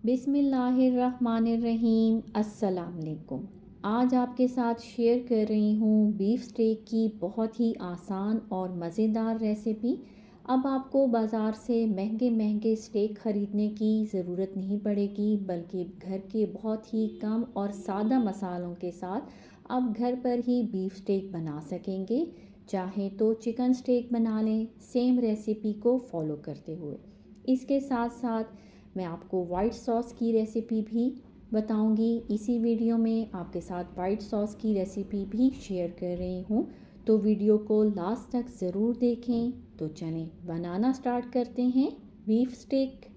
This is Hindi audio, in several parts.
बिस्मिल्लाहिर्रहमानिर्रहीम। अस्सलाम वालेकुम। आज आपके साथ शेयर कर रही हूँ बीफ स्टेक की बहुत ही आसान और मज़ेदार रेसिपी। अब आपको बाज़ार से महंगे महंगे स्टेक ख़रीदने की ज़रूरत नहीं पड़ेगी, बल्कि घर के बहुत ही कम और सादा मसालों के साथ आप घर पर ही बीफ स्टेक बना सकेंगे। चाहे तो चिकन स्टेक बना लें, सेम रेसिपी को फॉलो करते हुए। इसके साथ साथ मैं आपको वाइट सॉस की रेसिपी भी बताऊंगी। इसी वीडियो में आपके साथ वाइट सॉस की रेसिपी भी शेयर कर रही हूँ, तो वीडियो को लास्ट तक ज़रूर देखें। तो चलें बनाना स्टार्ट करते हैं बीफ स्टेक।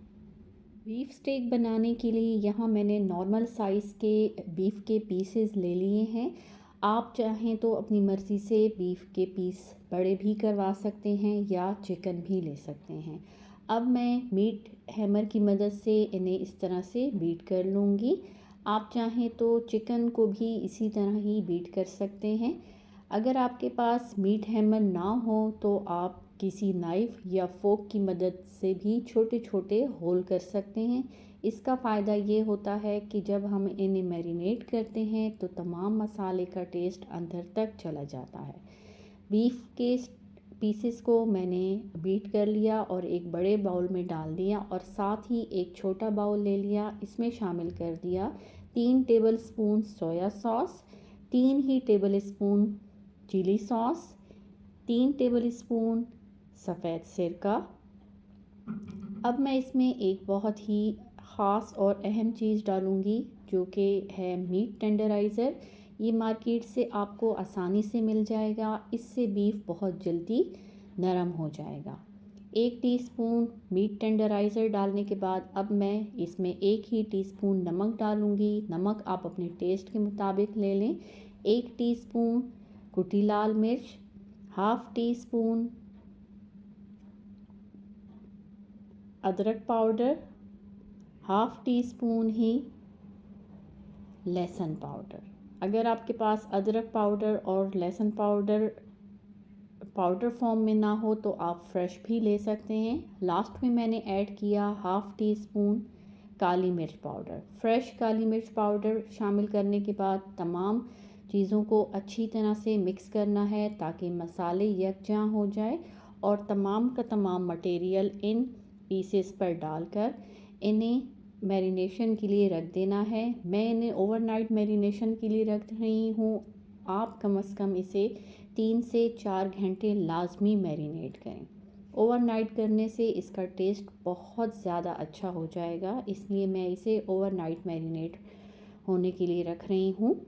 बीफ स्टेक बनाने के लिए यहाँ मैंने नॉर्मल साइज़ के बीफ के पीसेस ले लिए हैं। आप चाहें तो अपनी मर्ज़ी से बीफ के पीस बड़े भी करवा सकते हैं या चिकन भी ले सकते हैं। अब मैं मीट हैमर की मदद से इन्हें इस तरह से बीट कर लूँगी। आप चाहें तो चिकन को भी इसी तरह ही बीट कर सकते हैं। अगर आपके पास मीट हैमर ना हो तो आप किसी नाइफ़ या फोक की मदद से भी छोटे छोटे होल कर सकते हैं। इसका फ़ायदा ये होता है कि जब हम इन्हें मैरिनेट करते हैं तो तमाम मसाले का टेस्ट अंदर तक चला जाता है। बीफ के पीसेस को मैंने बीट कर लिया और एक बड़े बाउल में डाल दिया, और साथ ही एक छोटा बाउल ले लिया। इसमें शामिल कर दिया 3 टेबल स्पून सोया सॉस, 3 ही table spoon chili sauce, 3 table spoon सफ़ेद सिरका। अब मैं इसमें एक बहुत ही ख़ास और अहम चीज़ डालूँगी, जो कि है मीट टेंडराइज़र। ये मार्केट से आपको आसानी से मिल जाएगा। इससे बीफ बहुत जल्दी नरम हो जाएगा। 1 टीस्पून मीट टेंडराइज़र डालने के बाद अब मैं इसमें 1 ही टीस्पून नमक डालूँगी। नमक आप अपने टेस्ट के मुताबिक ले लें। 1 टीस्पून कुटी लाल मिर्च, हाफ़ टी स्पून अदरक पाउडर, हाफ़ टी स्पून ही लहसुन पाउडर। अगर आपके पास अदरक पाउडर और लहसुन पाउडर पाउडर फॉर्म में ना हो तो आप फ्रेश भी ले सकते हैं। लास्ट में मैंने ऐड किया हाफ़ टी स्पून काली मिर्च पाउडर। फ्रेश काली मिर्च पाउडर शामिल करने के बाद तमाम चीज़ों को अच्छी तरह से मिक्स करना है ताकि मसाले यकजां हो जाए, और तमाम का तमाम मटेरियल इन पीसेस पर डालकर इन्हें मैरिनेशन के लिए रख देना है। मैं इन्हें ओवरनाइट मैरिनेशन के लिए रख रही हूँ। आप कम से कम इसे 3 से 4 घंटे लाजमी मैरिनेट करें। ओवरनाइट करने से इसका टेस्ट बहुत ज़्यादा अच्छा हो जाएगा, इसलिए मैं इसे ओवरनाइट मैरिनेट होने के लिए रख रही हूँ।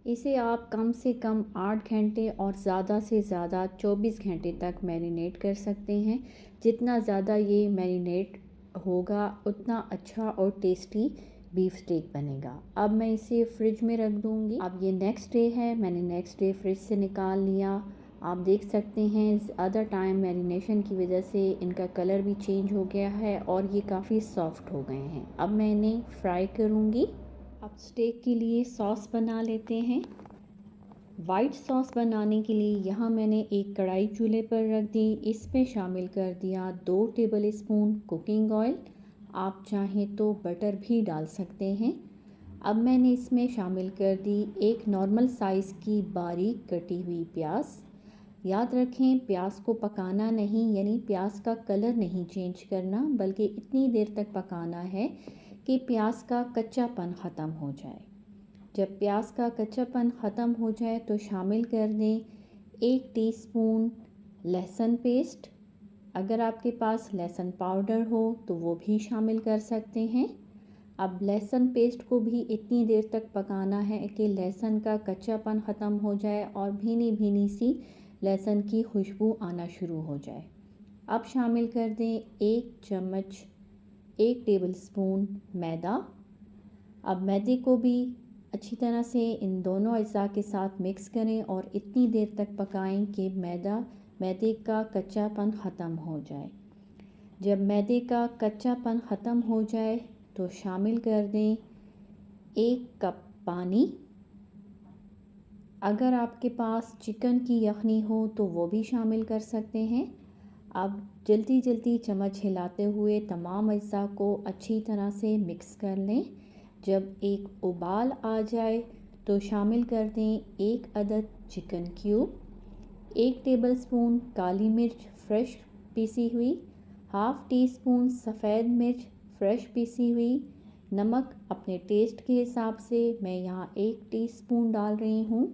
इसे आप कम से कम 8 घंटे और ज़्यादा से ज़्यादा 24 घंटे तक मैरिनेट कर सकते हैं। जितना ज़्यादा ये मैरिनेट होगा उतना अच्छा और टेस्टी बीफ स्टेक बनेगा। अब मैं इसे फ्रिज में रख दूँगी। अब ये नेक्स्ट डे है, मैंने नेक्स्ट डे फ्रिज से निकाल लिया। आप देख सकते हैं ज़्यादा टाइम मैरिनेशन की वजह से इनका कलर भी चेंज हो गया है और ये काफ़ी सॉफ्ट हो गए हैं। अब मैं इन्हें फ्राई करूँगी। अब स्टेक के लिए सॉस बना लेते हैं। वाइट सॉस बनाने के लिए यहाँ मैंने एक कढ़ाई चूल्हे पर रख दी। इसमें शामिल कर दिया 2 टेबल स्पून कुकिंग ऑयल। आप चाहें तो बटर भी डाल सकते हैं। अब मैंने इसमें शामिल कर दी एक नॉर्मल साइज़ की बारीक कटी हुई प्याज। याद रखें, प्याज को पकाना नहीं, यानी प्याज का कलर नहीं चेंज करना, बल्कि इतनी देर तक पकाना है कि प्याज का कच्चापन ख़त्म हो जाए। जब प्याज का कच्चापन ख़त्म हो जाए तो शामिल कर दें 1 टीस्पून लहसुन पेस्ट। अगर आपके पास लहसुन पाउडर हो तो वो भी शामिल कर सकते हैं। अब लहसुन पेस्ट को भी इतनी देर तक पकाना है कि लहसुन का कच्चापन ख़त्म हो जाए और भीनी भीनी सी लहसुन की खुशबू आना शुरू हो जाए। अब शामिल कर दें 1 टेबल स्पून मैदा। अब मैदे को भी अच्छी तरह से इन दोनों अज्जा के साथ मिक्स करें और इतनी देर तक पकाएं कि मैदे का कच्चापन ख़त्म हो जाए। जब मैदे का कच्चापन ख़त्म हो जाए तो शामिल कर दें 1 कप पानी। अगर आपके पास चिकन की यखनी हो तो वो भी शामिल कर सकते हैं। अब जल्दी जल्दी चम्मच हिलाते हुए तमाम अज्जा को अच्छी तरह से मिक्स कर लें। जब एक उबाल आ जाए तो शामिल कर दें 1 अदद चिकन क्यूब, 1 टेबलस्पून काली मिर्च फ्रेश पीसी हुई, हाफ़ टी स्पून सफ़ेद मिर्च फ्रेश पीसी हुई, नमक अपने टेस्ट के हिसाब से मैं यहाँ 1 टीस्पून डाल रही हूँ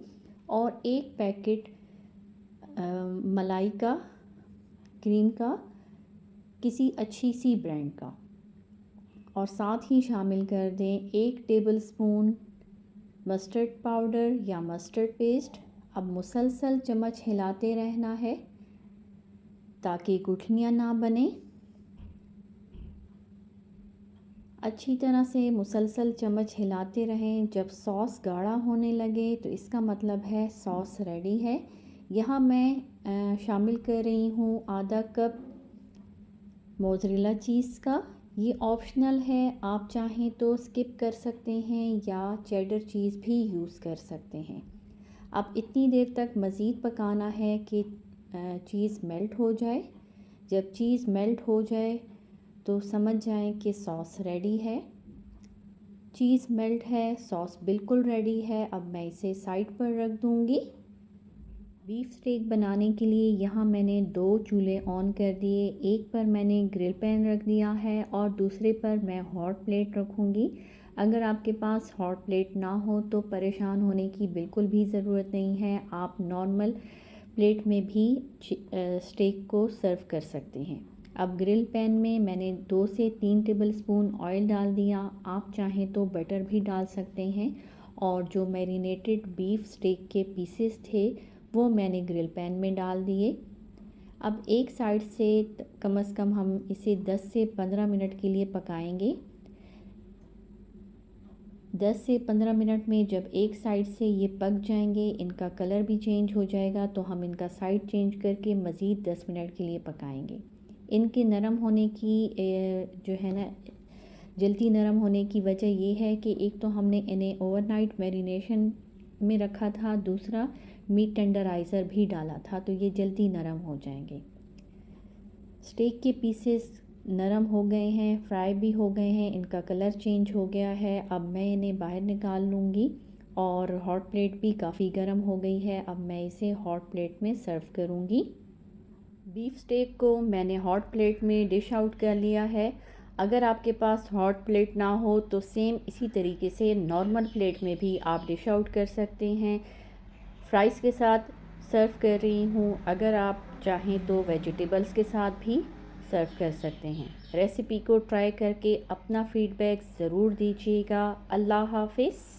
और 1 पैकेट मलाई का, क्रीम का, किसी अच्छी सी ब्रांड का, और साथ ही शामिल कर दें 1 टेबलस्पून मस्टर्ड पाउडर या मस्टर्ड पेस्ट। अब मुसलसल चम्मच हिलाते रहना है ताकि गुठलियाँ ना बने। अच्छी तरह से मुसलसल चम्मच हिलाते रहें। जब सॉस गाढ़ा होने लगे तो इसका मतलब है सॉस रेडी है। यहाँ मैं शामिल कर रही हूँ आधा कप मोज़रेला चीज़ का। ये ऑप्शनल है, आप चाहें तो स्किप कर सकते हैं या चेडर चीज़ भी यूज़ कर सकते हैं। अब इतनी देर तक मज़ीद पकाना है कि चीज़ मेल्ट हो जाए। जब चीज़ मेल्ट हो जाए तो समझ जाएं कि सॉस रेडी है। चीज़ मेल्ट है, सॉस बिल्कुल रेडी है। अब मैं इसे साइड पर रख दूँगी। बीफ स्टेक बनाने के लिए यहाँ मैंने 2 चूल्हे ऑन कर दिए। एक पर मैंने ग्रिल पैन रख दिया है और दूसरे पर मैं हॉट प्लेट रखूँगी। अगर आपके पास हॉट प्लेट ना हो तो परेशान होने की बिल्कुल भी ज़रूरत नहीं है। आप नॉर्मल प्लेट में भी स्टेक को सर्व कर सकते हैं। अब ग्रिल पैन में मैंने 2 से 3 टेबलस्पून ऑयल डाल दिया। आप चाहें तो बटर भी डाल सकते हैं। और जो मैरिनेटेड बीफ स्टेक के पीसेस थे वो मैंने ग्रिल पैन में डाल दिए। अब एक साइड से कम से कम हम इसे 10 से 15 मिनट के लिए पकाएंगे। 10 से 15 मिनट में जब एक साइड से ये पक जाएंगे, इनका कलर भी चेंज हो जाएगा, तो हम इनका साइड चेंज करके मज़ीद 10 मिनट के लिए पकाएंगे। इनके नरम होने की जो है ना, जल्दी नरम होने की वजह ये है कि एक तो हमने इन्हें ओवरनाइट मैरिनेशन में रखा था, दूसरा मीट टेंडराइज़र भी डाला था, तो ये जल्दी नरम हो जाएंगे। स्टेक के पीसेस नरम हो गए हैं, फ्राई भी हो गए हैं, इनका कलर चेंज हो गया है। अब मैं इन्हें बाहर निकाल लूँगी और हॉट प्लेट भी काफ़ी गर्म हो गई है। अब मैं इसे हॉट प्लेट में सर्व करूँगी। बीफ स्टेक को मैंने हॉट प्लेट में डिश आउट कर लिया है। अगर आपके पास हॉट प्लेट ना हो तो सेम इसी तरीके से नॉर्मल प्लेट में भी आप डिश आउट कर सकते हैं। फ्राइज़ के साथ सर्व कर रही हूँ। अगर आप चाहें तो वेजिटेबल्स के साथ भी सर्व कर सकते हैं। रेसिपी को ट्राई करके अपना फ़ीडबैक ज़रूर दीजिएगा। अल्लाह हाफ़िज़।